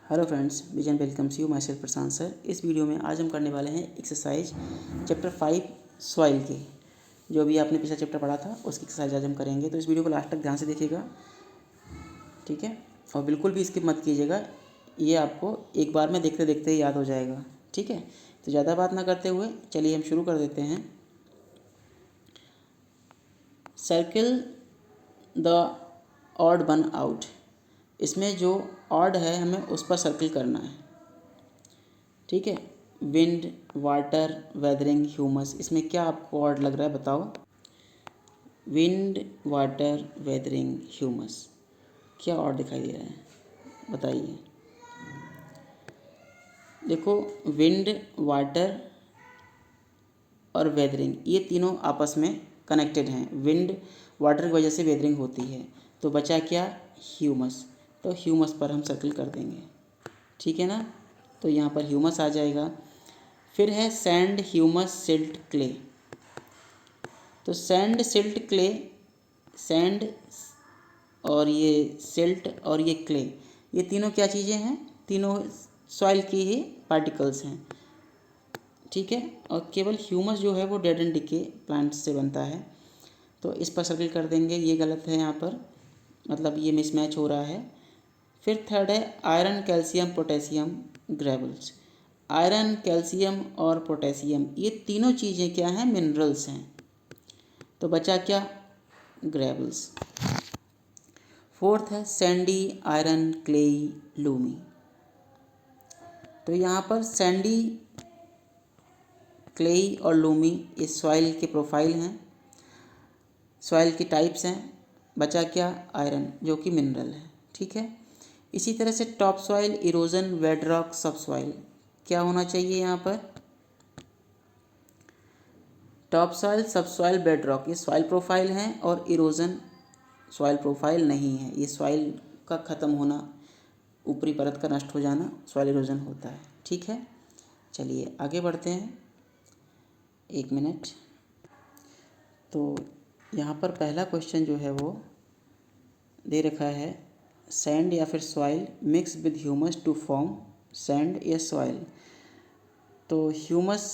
Hello friends, vision welcomes you my self Prashant sir. इस video में आज हम करने वाले हैं एक्सरसाइज चैप्टर 5 सॉइल के। जो भी आपने पिछला चैप्टर पढ़ा था उसकी एक्सरसाइज आज हम करेंगे, तो इस वीडियो को लास्ट तक ध्यान से देखिएगा, ठीक है। और बिल्कुल भी स्किप मत कीजिएगा, ये आपको एक बार में देखते देखते ही याद हो जाएगा, ठीक है। तो ज़्यादा बात ना करते हुए चलिए हम शुरू कर देते हैं। Circle the odd one out. इसमें जो ऑड है हमें उस पर सर्किल करना है, ठीक है। विंड, वाटर, वेदरिंग, ह्यूमस, इसमें क्या आपको ऑड लग रहा है बताओ। विंड, वाटर, वेदरिंग, ह्यूमस, क्या ऑड दिखाई दे रहा है बताइए। देखो, विंड, वाटर और वेदरिंग ये तीनों आपस में कनेक्टेड हैं। विंड वाटर की वजह से वेदरिंग होती है, तो बचा क्या, ह्यूमस। तो ह्यूमस पर हम सर्किल कर देंगे, ठीक है ना। तो यहाँ पर ह्यूमस आ जाएगा। फिर है सैंड, ह्यूमस, सिल्ट, क्ले। तो सैंड, सिल्ट, क्ले, सैंड और ये सिल्ट और ये क्ले, ये तीनों क्या चीज़ें हैं, तीनों सॉइल की ही पार्टिकल्स हैं, ठीक है। और केवल ह्यूमस जो है वो डेड एंड डिके प्लांट्स से बनता है, तो इस पर सर्किल कर देंगे। ये गलत है यहाँ पर, मतलब ये मिसमैच हो रहा है। फिर थर्ड है iron, calcium, potassium, gravels. Iron, calcium और पोटेशियम ये तीनों चीज़ें क्या हैं, मिनरल्स हैं, तो बचा क्या, ग्रेवल्स। फोर्थ है सैंडी, आयरन, क्लेई, लूमी। तो यहाँ पर सैंडी, क्लेई और लूमी ये सॉइल के प्रोफाइल हैं, सॉइल की टाइप्स हैं। बचा क्या, आयरन जो कि मिनरल है, ठीक है। इसी तरह से टॉप सॉइल, इरोजन, वेड रॉक, सब सॉइल, क्या होना चाहिए यहाँ पर, टॉप सॉइल, सब सॉइल, बेड रॉक ये सॉइल प्रोफाइल हैं, और इरोजन सॉइल प्रोफाइल नहीं है। ये सॉइल का ख़त्म होना, ऊपरी परत का नष्ट हो जाना सॉइल इरोजन होता है, ठीक है। चलिए आगे बढ़ते हैं, एक मिनट। तो यहाँ पर पहला क्वेश्चन जो है वो दे रखा है, सैंड या फिर soil mix with humus to form sand या सॉइल। तो ह्यूमस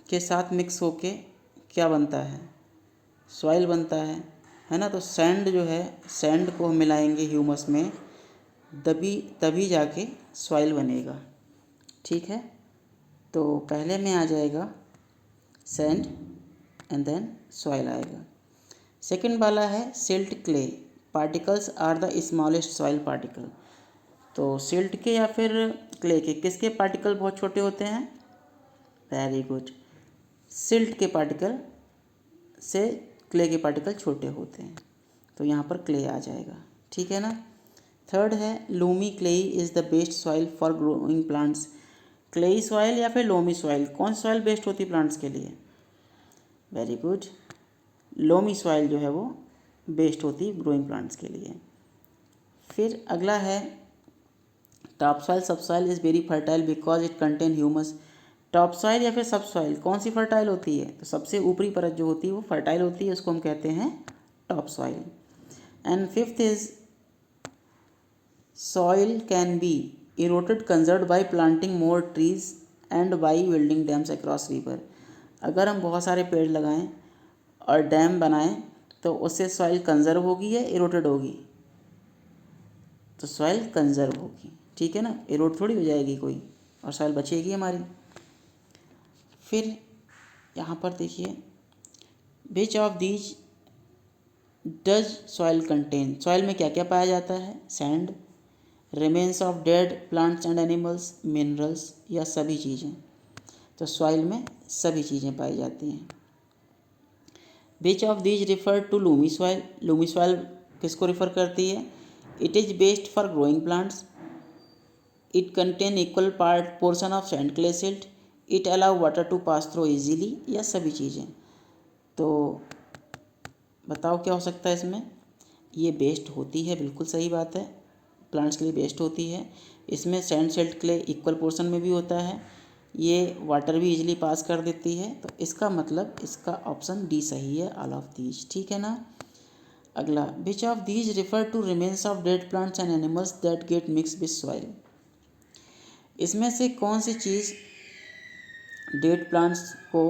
के साथ मिक्स होके क्या बनता है, सॉइल बनता है ना। तो सैंड जो है, सैंड को हम मिलाएंगे ह्यूमस में, तभी तभी जाके सॉइल बनेगा, ठीक है। तो पहले में आ जाएगा सैंड एंड देन सॉइल आएगा। सेकंड वाला है silt, clay, particles are the smallest soil particle. तो सिल्ट के या फिर क्ले के किसके पार्टिकल बहुत छोटे होते हैं, वेरी गुड, सिल्ट के पार्टिकल से क्ले के पार्टिकल छोटे होते हैं, तो यहाँ पर क्ले आ जाएगा, ठीक है ना। थर्ड है loamy, clayey is the best soil for growing plants. Clayey soil या फिर लोमी सॉइल, कौन सॉइल बेस्ट होती है प्लांट्स के लिए, वेरी गुड, लोमी सॉइल जो है वो बेस्ट होती है ग्रोइंग प्लांट्स के लिए। फिर अगला है टॉप सॉइल, सब soil is very fertile because it contain humus. Top soil या फिर सब सॉइल कौन सी फर्टाइल होती है, तो सबसे ऊपरी परत जो होती है वो फर्टाइल होती है, उसको हम कहते हैं top soil. And fifth is soil can be eroded conserve by planting more trees and by building dams across river. अगर हम बहुत सारे पेड़ लगाएं और डैम बनाएं तो उससे सॉइल कंजर्व होगी या इरोटेड होगी, तो सॉइल कंजर्व होगी, ठीक है ना, इरोड थोड़ी हो जाएगी कोई, और सॉइल बचेगी हमारी। फिर यहाँ पर देखिए, विच of these does soil contain, soil में क्या क्या पाया जाता है, sand, remains of dead plants and animals, minerals, या सभी चीज़ें। तो सॉइल में सभी चीज़ें पाई जाती हैं। Which of these refer to loamy soil, loamy soil किसको रिफ़र करती है, it is based for growing plants, it contain equal part portion of sand, clay, silt, it allow water to pass through easily, या सभी चीज़ें। तो बताओ क्या हो सकता है इसमें, ये बेस्ट होती है, बिल्कुल सही बात है, प्लांट्स के लिए बेस्ट होती है। इसमें sand, silt, clay equal portion में भी होता है, ये वाटर भी इजीली पास कर देती है, तो इसका मतलब इसका ऑप्शन डी सही है, ऑल ऑफ दीज, ठीक है ना। अगला, which of these refer to remains of dead plants and animals that get mix with soil. इसमें से कौन सी चीज़ डेड प्लांट्स को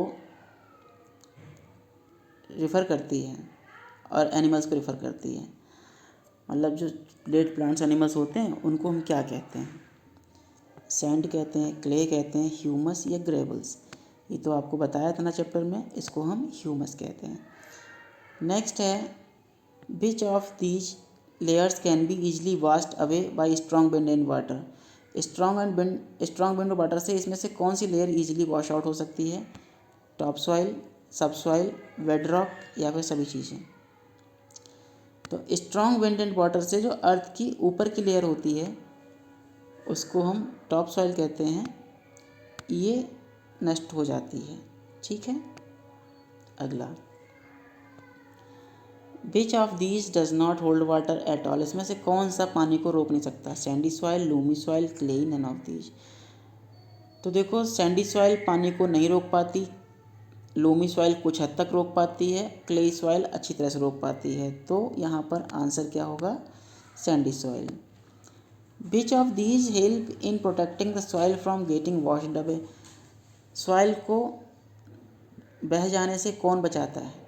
रिफ़र करती है और एनिमल्स को रिफ़र करती है? मतलब जो डेड प्लांट्स एनिमल्स होते हैं उनको हम क्या कहते हैं? सैंड कहते हैं, क्ले कहते हैं, ह्यूमस या ग्रेवल्स। ये तो आपको बताया था ना चैप्टर में, इसको हम ह्यूमस कहते हैं। नेक्स्ट है, विच of these layers can be easily washed away by strong wind and water. Strong wind और वाटर से इसमें से कौन सी लेयर ईजिली वॉश आउट हो सकती है? टॉप सॉइल, सब सॉइल, बेड रॉक या फिर सभी चीज़ें। तो स्ट्रॉन्ग विंड एंड वाटर से जो अर्थ की ऊपर की लेयर होती है उसको हम टॉप सॉइल कहते हैं, ये नष्ट हो जाती है। ठीक है। अगला, which of these does not hold water at all. इसमें से कौन सा पानी को रोक नहीं सकता? Sandy soil, loamy soil, clay, none of these. तो देखो, सैंडी सॉइल पानी को नहीं रोक पाती, लूमी सॉइल कुछ हद तक रोक पाती है, क्ले सॉइल अच्छी तरह से रोक पाती है। तो यहाँ पर आंसर क्या होगा? Sandy soil. Which of these help in protecting the soil from getting washed away. Soil को बह जाने से कौन बचाता है?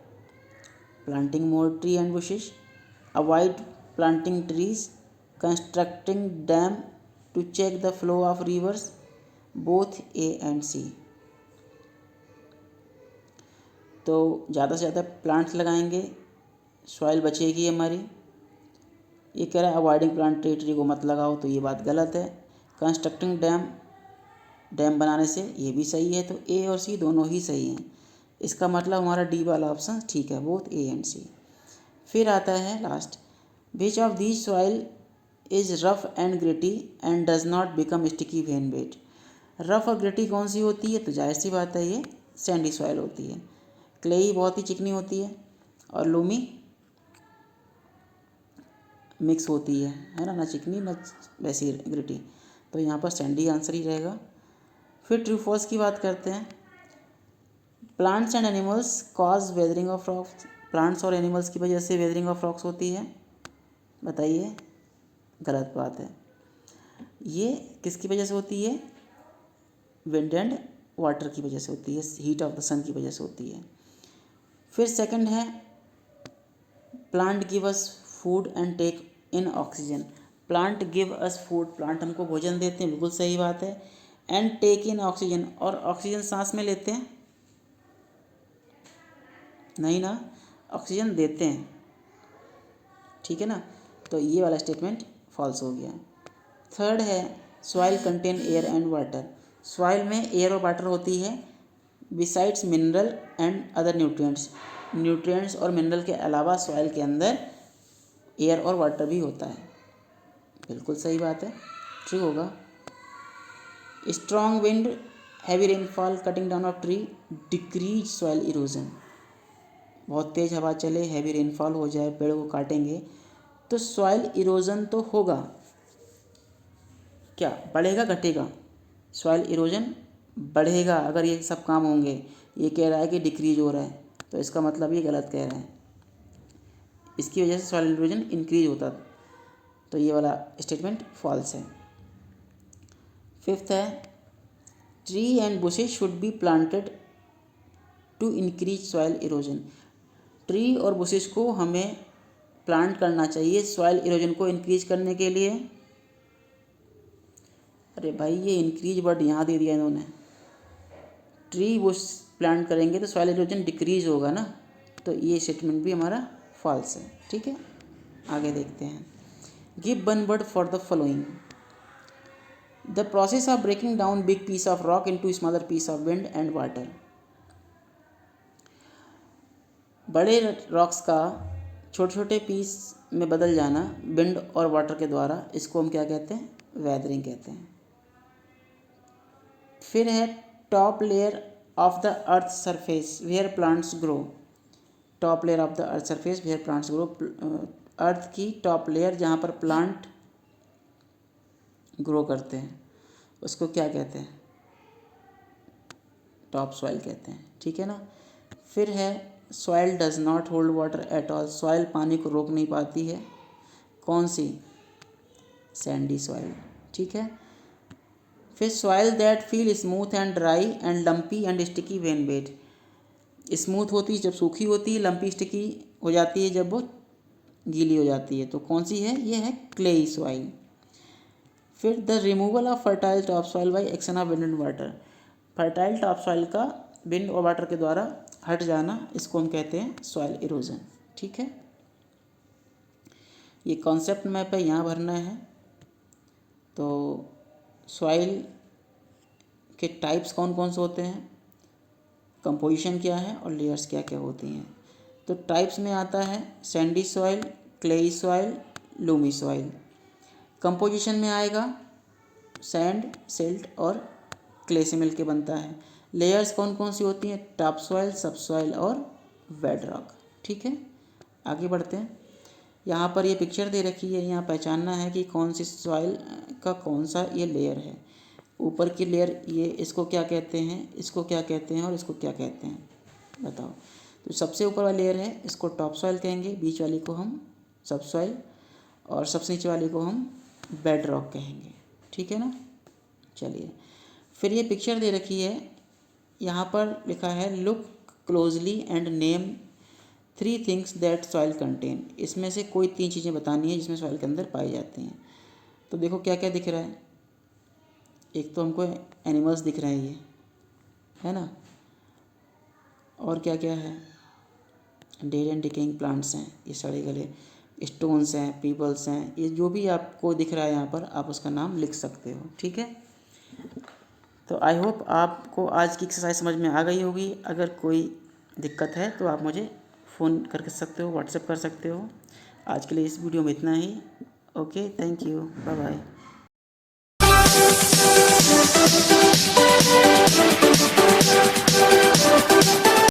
Planting more tree and bushes, avoid planting trees, constructing dam to check the flow of rivers, both A and C. तो ज़्यादा से ज़्यादा प्लांट्स लगाएंगे, सॉइल बचेगी हमारी। ये कह रहा है अवॉइडिंग प्लांट ट्री को मत लगाओ, तो ये बात गलत है। कंस्ट्रक्टिंग डैम बनाने से, ये भी सही है। तो ए और सी दोनों ही सही हैं। इसका मतलब हमारा डी वाला ऑप्शन ठीक है, बोथ ए एंड सी। फिर आता है last, which of these soil is rough and gritty and does not become sticky when wait. Rough और ग्रिटी कौन सी होती है? तो जाहिर सी बात है, ये सैंडी सॉइल होती है। क्लेई बहुत ही चिकनी होती है और लूमी मिक्स होती है ना चिकनी ना वैसी ग्रिटी। तो यहाँ पर सैंडी आंसर ही रहेगा। फिर ट्रू फॉल्स की बात करते हैं। Plants and animals cause weathering of rocks. Plants और एनिमल्स की वजह से वेदरिंग ऑफ रॉक्स होती है, बताइए। गलत बात है। ये किसकी वजह से होती है? विंड एंड वाटर की वजह से होती है, हीट ऑफ द सन की वजह से होती है। फिर सेकंड है, plant give us food and take in oxygen. Plant give us food, plant हमको भोजन देते हैं, बिल्कुल सही बात है। एंड टेक इन ऑक्सीजन, और ऑक्सीजन सांस में लेते हैं? नहीं ना, ऑक्सीजन देते हैं। ठीक है ना, तो ये वाला स्टेटमेंट फॉल्स हो गया। थर्ड है, soil contain air and water. Soil में एयर और वाटर होती है, besides mineral and other nutrients और मिनरल के अलावा सॉइल के अंदर एयर और वाटर भी होता है। बिल्कुल सही बात है, ठीक होगा। Strong wind, heavy rainfall, cutting down of tree decrease soil erosion. बहुत तेज़ हवा चले, हैवी रेनफॉल हो जाए, पेड़ को काटेंगे, तो सॉइल इरोजन तो होगा। क्या बढ़ेगा घटेगा? सॉइल इरोजन बढ़ेगा अगर ये सब काम होंगे। ये कह रहा है कि डिक्रीज हो रहा है, तो इसका मतलब ये गलत कह रहा है। इसकी वजह से सॉइल इरोजन इंक्रीज होता, तो ये वाला स्टेटमेंट फॉल्स है। फिफ्थ है, tree and bushes should be planted to increase soil erosion. Tree और बुशेस को हमें प्लांट करना चाहिए सॉइल इरोजन को इंक्रीज करने के लिए। अरे भाई, ये इंक्रीज वर्ड यहाँ दे दिया इन्होंने। ट्री बुश प्लांट करेंगे तो सॉइल इरोजन डिक्रीज होगा ना, तो ये स्टेटमेंट भी हमारा फॉल्स है। ठीक है, आगे देखते हैं। Give one word for the following. The process of breaking down big piece of rock into smaller piece of wind and water. बड़े रॉक्स का छोटे छोटे पीस में बदल जाना विंड और वाटर के द्वारा, इसको हम क्या कहते हैं? वेदरिंग कहते हैं। फिर है, top layer of the earth surface where plants grow. Top layer of the earth surface where plants grow. Earth की टॉप लेयर जहाँ पर प्लांट ग्रो करते हैं, उसको क्या कहते हैं? टॉप सॉइल कहते हैं। ठीक है ना। फिर है, soil does not hold water at all, soil पानी को रोक नहीं पाती है। कौन सी? Sandy soil. ठीक है। फिर soil that feel smooth and dry and lumpy and sticky when wet, smooth होती है जब सूखी होती है, लम्पी स्टिकी हो जाती है जब वो गीली हो जाती है। तो कौन सी है? ये है क्लेई सॉइल। फिर the removal of fertile top soil by action of wind and water, fertile top soil का विंड और वाटर के द्वारा हट जाना, इसको हम कहते हैं सॉइल इरोजन। ठीक है। ये कॉन्सेप्ट मैप है, यहाँ भरना है। तो सॉइल के टाइप्स कौन कौन से होते हैं, कंपोजिशन क्या है और लेयर्स क्या क्या होती हैं। तो टाइप्स में आता है Sandy soil, clayey soil, loamy soil. Composition में आएगा सैंड, सिल्ट और क्ले से मिलके बनता है। लेयर्स कौन कौन सी होती हैं? टॉप सॉइल, सब सॉइल और बेड रॉक। ठीक है। आगे बढ़ते हैं। यहाँ पर ये पिक्चर दे रखी है, यहाँ पहचानना है कि कौन सी सॉइल का कौन सा ये लेयर है। ऊपर की लेयर ये, इसको क्या कहते हैं, इसको क्या कहते हैं और इसको क्या कहते हैं, बताओ। तो सबसे ऊपर वाली लेयर है, इसको टॉप सॉइल कहेंगे, बीच वाली को हम सब सॉइल और सबसे नीचे वाली को हम बेड रॉक कहेंगे। ठीक है ना। चलिए, फिर ये पिक्चर दे रखी है, यहाँ पर लिखा है look closely and name 3 things that soil contain, इसमें से कोई 3 चीज़ें बतानी है जिसमें सॉइल के अंदर पाई जाती हैं। तो देखो क्या क्या दिख रहा है। एक तो हमको एनिमल्स दिख रहे हैं, ये है ना, और क्या क्या है, डेड एंड डिकेइंग प्लांट्स हैं, ये सड़े गले, स्टोन्स हैं, पीपल्स हैं, ये जो भी आपको दिख रहा है यहाँ पर आप उसका नाम लिख सकते हो। ठीक है। तो आई होप आपको आज की एक्सरसाइज समझ में आ गई होगी। अगर कोई दिक्कत है तो आप मुझे फ़ोन कर सकते हो, व्हाट्सएप कर सकते हो। आज के लिए इस वीडियो में इतना ही। Okay, thank you, bye bye.